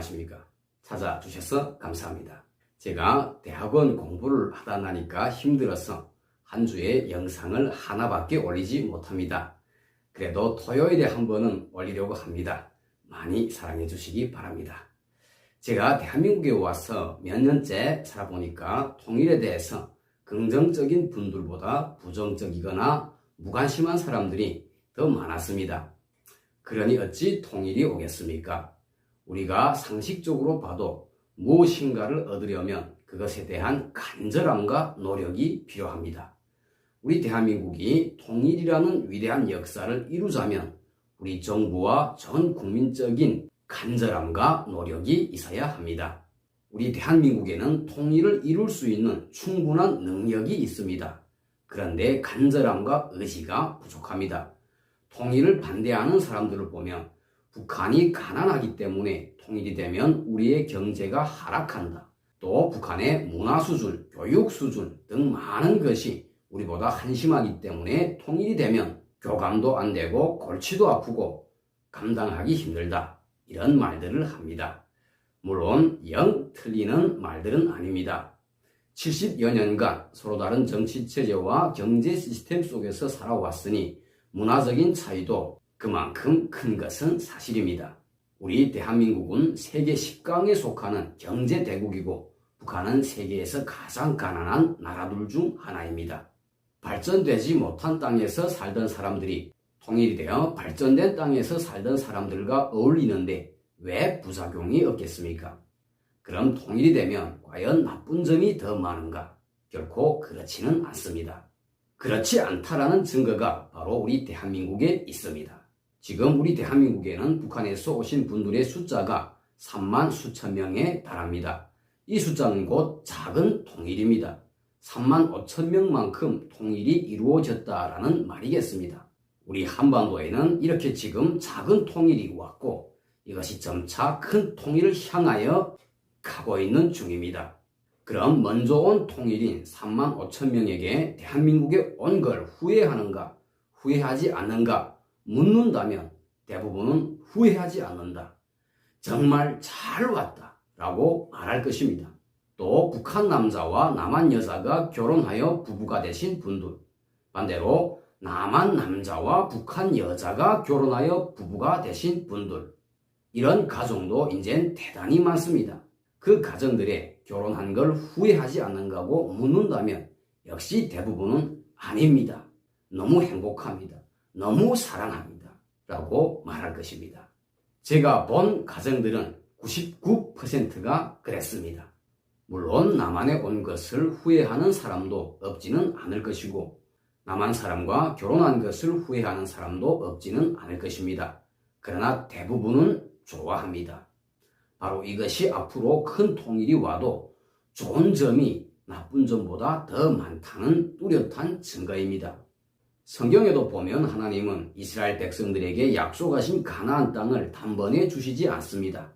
안녕하십니까. 찾아주셔서 감사합니다. 제가 대학원 공부를 하다 나니까 힘들어서 한 주에 영상을 하나밖에 올리지 못합니다. 그래도 토요일에 한 번은 올리려고 합니다. 많이 사랑해 주시기 바랍니다. 제가 대한민국에 와서 몇 년째 살아보니까 통일에 대해서 긍정적인 분들보다 부정적이거나 무관심한 사람들이 더 많았습니다. 그러니 어찌 통일이 오겠습니까? 우리가 상식적으로 봐도 무엇인가를 얻으려면 그것에 대한 간절함과 노력이 필요합니다. 우리 대한민국이 통일이라는 위대한 역사를 이루자면 우리 정부와 전 국민적인 간절함과 노력이 있어야 합니다. 우리 대한민국에는 통일을 이룰 수 있는 충분한 능력이 있습니다. 그런데 간절함과 의지가 부족합니다. 통일을 반대하는 사람들을 보면 북한이 가난하기 때문에 통일이 되면 우리의 경제가 하락한다. 또 북한의 문화 수준, 교육 수준 등 많은 것이 우리보다 한심하기 때문에 통일이 되면 교감도 안 되고 골치도 아프고 감당하기 힘들다. 이런 말들을 합니다. 물론 영 틀리는 말들은 아닙니다. 70여 년간 서로 다른 정치체제와 경제 시스템 속에서 살아왔으니 문화적인 차이도 그만큼 큰 것은 사실입니다. 우리 대한민국은 세계 10강에 속하는 경제대국이고 북한은 세계에서 가장 가난한 나라들 중 하나입니다. 발전되지 못한 땅에서 살던 사람들이 통일이 되어 발전된 땅에서 살던 사람들과 어울리는데 왜 부작용이 없겠습니까? 그럼 통일이 되면 과연 나쁜 점이 더 많은가? 결코 그렇지는 않습니다. 그렇지 않다라는 증거가 바로 우리 대한민국에 있습니다. 지금 우리 대한민국에는 북한에서 오신 분들의 숫자가 3만 수천 명에 달합니다. 이 숫자는 곧 작은 통일입니다. 3만 5천 명만큼 통일이 이루어졌다라는 말이겠습니다. 우리 한반도에는 이렇게 지금 작은 통일이 왔고 이것이 점차 큰 통일을 향하여 가고 있는 중입니다. 그럼 먼저 온 통일인 3만 5천 명에게 대한민국에 온 걸 후회하는가, 후회하지 않는가 묻는다면 대부분은 후회하지 않는다. 정말 잘 왔다 라고 말할 것입니다. 또 북한 남자와 남한 여자가 결혼하여 부부가 되신 분들, 반대로 남한 남자와 북한 여자가 결혼하여 부부가 되신 분들, 이런 가정도 이젠 대단히 많습니다. 그 가정들의 결혼한 걸 후회하지 않는가고 묻는다면 역시 대부분은 아닙니다. 너무 행복합니다. 너무 사랑합니다. 라고 말할 것입니다. 제가 본 가정들은 99%가 그랬습니다. 물론 남한에 온 것을 후회하는 사람도 없지는 않을 것이고 남한 사람과 결혼한 것을 후회하는 사람도 없지는 않을 것입니다. 그러나 대부분은 좋아합니다. 바로 이것이 앞으로 큰 통일이 와도 좋은 점이 나쁜 점보다 더 많다는 뚜렷한 증거입니다. 성경에도 보면 하나님은 이스라엘 백성들에게 약속하신 가나안 땅을 단번에 주시지 않습니다.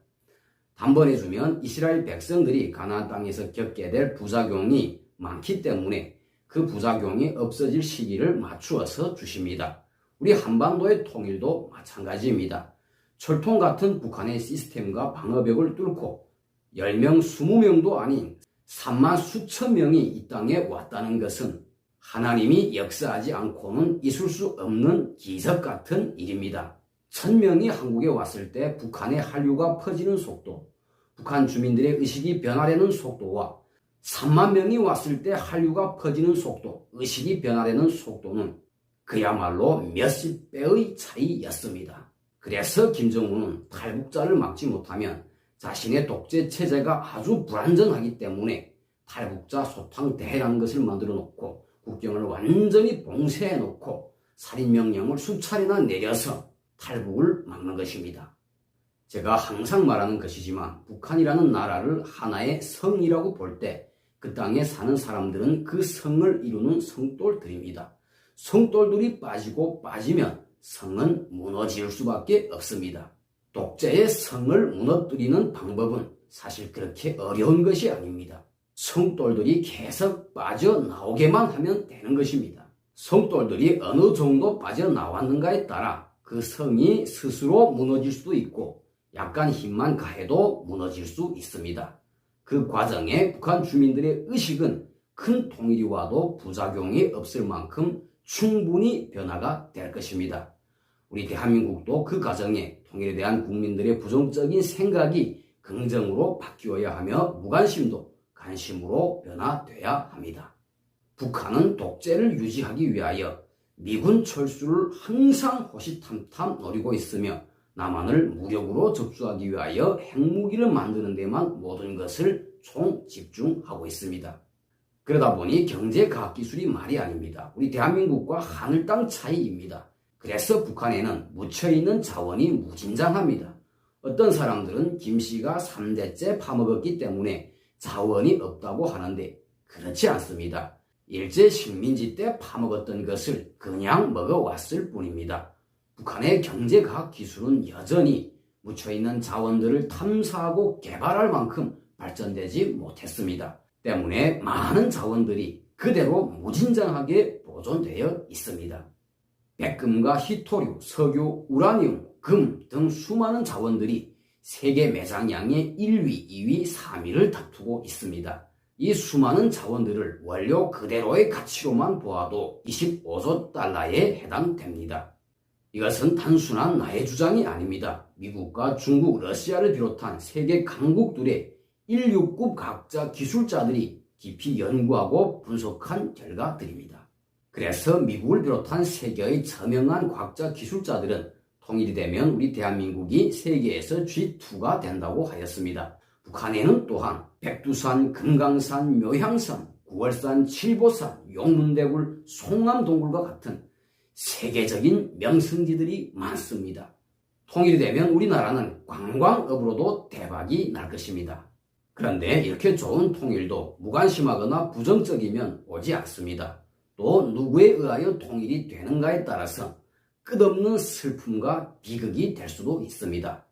단번에 주면 이스라엘 백성들이 가나안 땅에서 겪게 될 부작용이 많기 때문에 그 부작용이 없어질 시기를 맞추어서 주십니다. 우리 한반도의 통일도 마찬가지입니다. 철통 같은 북한의 시스템과 방어벽을 뚫고 10명, 20명도 아닌 3만 수천 명이 이 땅에 왔다는 것은 하나님이 역사하지 않고는 있을 수 없는 기적 같은 일입니다. 1000명이 한국에 왔을 때 북한의 한류가 퍼지는 속도, 북한 주민들의 의식이 변화되는 속도와 3만 명이 왔을 때 한류가 퍼지는 속도, 의식이 변화되는 속도는 그야말로 몇십 배의 차이였습니다. 그래서 김정은은 탈북자를 막지 못하면 자신의 독재 체제가 아주 불안전하기 때문에 탈북자 소탕대회라는 것을 만들어 놓고 국경을 완전히 봉쇄해 놓고 살인명령을 수차례나 내려서 탈북을 막는 것입니다. 제가 항상 말하는 것이지만 북한이라는 나라를 하나의 성이라고 볼 때 그 땅에 사는 사람들은 그 성을 이루는 성돌들입니다. 성돌들이 빠지고 빠지면 성은 무너질 수밖에 없습니다. 독재의 성을 무너뜨리는 방법은 사실 그렇게 어려운 것이 아닙니다. 성돌들이 계속 빠져나오게만 하면 되는 것입니다. 성돌들이 어느 정도 빠져나왔는가에 따라 그 성이 스스로 무너질 수도 있고 약간 힘만 가해도 무너질 수 있습니다. 그 과정에 북한 주민들의 의식은 큰 통일이 와도 부작용이 없을 만큼 충분히 변화가 될 것입니다. 우리 대한민국도 그 과정에 통일에 대한 국민들의 부정적인 생각이 긍정으로 바뀌어야 하며 무관심도 관심으로 변화돼야 합니다. 북한은 독재를 유지하기 위하여 미군 철수를 항상 호시탐탐 노리고 있으며 남한을 무력으로 접수하기 위하여 핵무기를 만드는 데만 모든 것을 총집중하고 있습니다. 그러다 보니 경제과학기술이 말이 아닙니다. 우리 대한민국과 하늘 땅 차이입니다. 그래서 북한에는 묻혀있는 자원이 무진장합니다. 어떤 사람들은 김씨가 3대째 파먹었기 때문에 자원이 없다고 하는데 그렇지 않습니다. 일제 식민지 때 파먹었던 것을 그냥 먹어왔을 뿐입니다. 북한의 경제과학 기술은 여전히 묻혀있는 자원들을 탐사하고 개발할 만큼 발전되지 못했습니다. 때문에 많은 자원들이 그대로 무진장하게 보존되어 있습니다. 백금과 희토류, 석유, 우라늄, 금 등 수많은 자원들이 세계 매장량의 1위, 2위, 3위를 다투고 있습니다. 이 수많은 자원들을 원료 그대로의 가치로만 보아도 25조 달러에 해당됩니다. 이것은 단순한 나의 주장이 아닙니다. 미국과 중국, 러시아를 비롯한 세계 강국들의 1류급 과학자 기술자들이 깊이 연구하고 분석한 결과들입니다. 그래서 미국을 비롯한 세계의 저명한 과학자 기술자들은 통일이 되면 우리 대한민국이 세계에서 G2가 된다고 하였습니다. 북한에는 또한 백두산, 금강산, 묘향산, 구월산, 칠보산, 용문대굴, 송암동굴과 같은 세계적인 명성지들이 많습니다. 통일이 되면 우리나라는 관광업으로도 대박이 날 것입니다. 그런데 이렇게 좋은 통일도 무관심하거나 부정적이면 오지 않습니다. 또 누구에 의하여 통일이 되는가에 따라서 끝없는 슬픔과 비극이 될 수도 있습니다.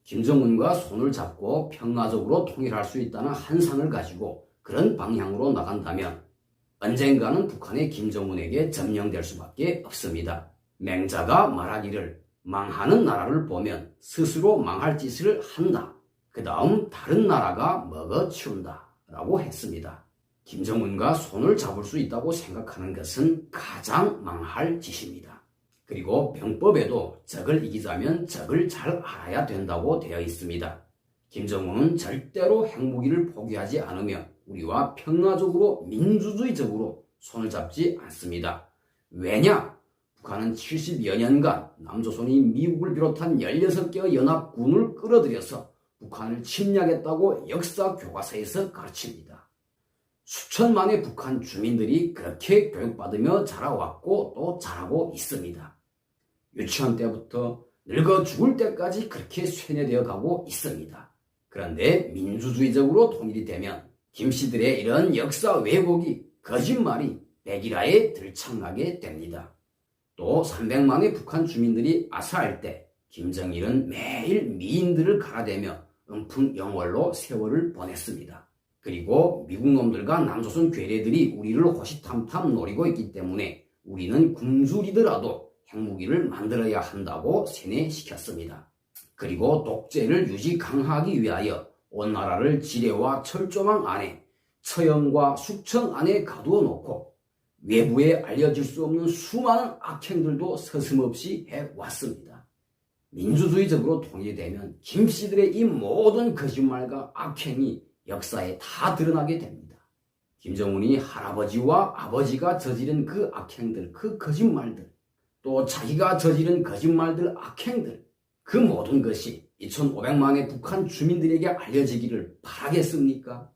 김정은과 손을 잡고 평화적으로 통일할 수 있다는 환상을 가지고 그런 방향으로 나간다면 언젠가는 북한의 김정은에게 점령될 수밖에 없습니다. 맹자가 말하기를 망하는 나라를 보면 스스로 망할 짓을 한다. 그 다음 다른 나라가 먹어치운다 라고 했습니다. 김정은과 손을 잡을 수 있다고 생각하는 것은 가장 망할 짓입니다. 그리고 병법에도 적을 이기자면 적을 잘 알아야 된다고 되어 있습니다. 김정은은 절대로 핵무기를 포기하지 않으며 우리와 평화적으로 민주주의적으로 손을 잡지 않습니다. 왜냐? 북한은 70여 년간 남조선이 미국을 비롯한 16개의 연합군을 끌어들여서 북한을 침략했다고 역사 교과서에서 가르칩니다. 수천만의 북한 주민들이 그렇게 교육받으며 자라왔고 또 자라고 있습니다. 유치원 때부터 늙어 죽을 때까지 그렇게 쇠뇌되어 가고 있습니다. 그런데 민주주의적으로 통일이 되면 김씨들의 이런 역사 왜곡이 거짓말이 백일화에 들창나게 됩니다. 또 300만의 북한 주민들이 아사할 때 김정일은 매일 미인들을 갈아대며 음풍영월로 세월을 보냈습니다. 그리고 미국 놈들과 남조선 괴뢰들이 우리를 호시탐탐 노리고 있기 때문에 우리는 굶주리더라도 핵무기를 만들어야 한다고 세뇌시켰습니다. 그리고 독재를 유지 강화하기 위하여 온 나라를 지뢰와 철조망 안에 처형과 숙청 안에 가두어 놓고 외부에 알려질 수 없는 수많은 악행들도 서슴없이 해왔습니다. 민주주의적으로 통일되면 김씨들의 이 모든 거짓말과 악행이 역사에 다 드러나게 됩니다. 김정은이 할아버지와 아버지가 저지른 그 악행들, 그 거짓말들, 또 자기가 저지른 거짓말들, 악행들, 그 모든 것이 2,500만의 북한 주민들에게 알려지기를 바라겠습니까?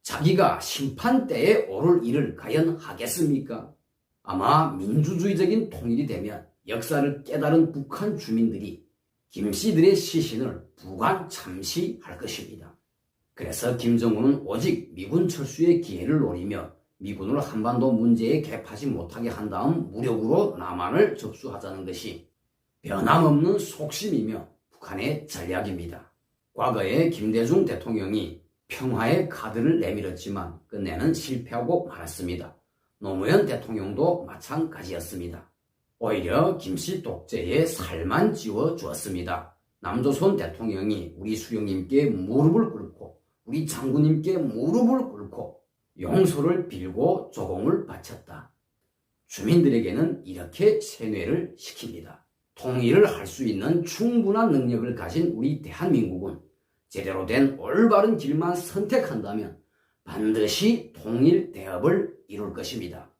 자기가 심판대에 오를 일을 과연 하겠습니까? 아마 민주주의적인 통일이 되면 역사를 깨달은 북한 주민들이 김씨들의 시신을 부관 참시할 것입니다. 그래서 김정은은 오직 미군 철수의 기회를 노리며 미군을 한반도 문제에 개입하지 못하게 한 다음 무력으로 남한을 접수하자는 것이 변함없는 속심이며 북한의 전략입니다. 과거에 김대중 대통령이 평화의 카드를 내밀었지만 끝내는 실패하고 말았습니다. 노무현 대통령도 마찬가지였습니다. 오히려 김씨 독재에 살만 찌워 주었습니다. 남조선 대통령이 우리 수령님께 무릎을 꿇고 우리 장군님께 무릎을 꿇고 용서를 빌고 조공을 바쳤다. 주민들에게는 이렇게 세뇌를 시킵니다. 통일을 할 수 있는 충분한 능력을 가진 우리 대한민국은 제대로 된 올바른 길만 선택한다면 반드시 통일 대업을 이룰 것입니다.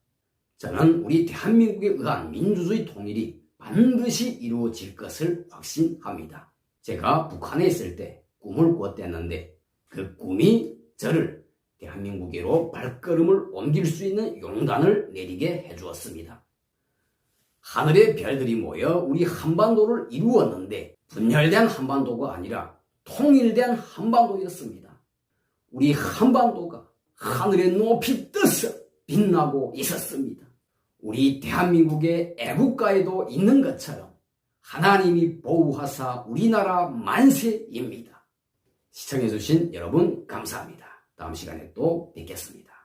저는 우리 대한민국에 의한 민주주의 통일이 반드시 이루어질 것을 확신합니다. 제가 북한에 있을 때 꿈을 꾸었댔는데 그 꿈이 저를 대한민국으로 발걸음을 옮길 수 있는 용단을 내리게 해주었습니다. 하늘의 별들이 모여 우리 한반도를 이루었는데 분열된 한반도가 아니라 통일된 한반도였습니다. 우리 한반도가 하늘에 높이 떠서 빛나고 있었습니다. 우리 대한민국의 애국가에도 있는 것처럼 하나님이 보호하사 우리나라 만세입니다. 시청해주신 여러분 감사합니다. 다음 시간에 또 뵙겠습니다.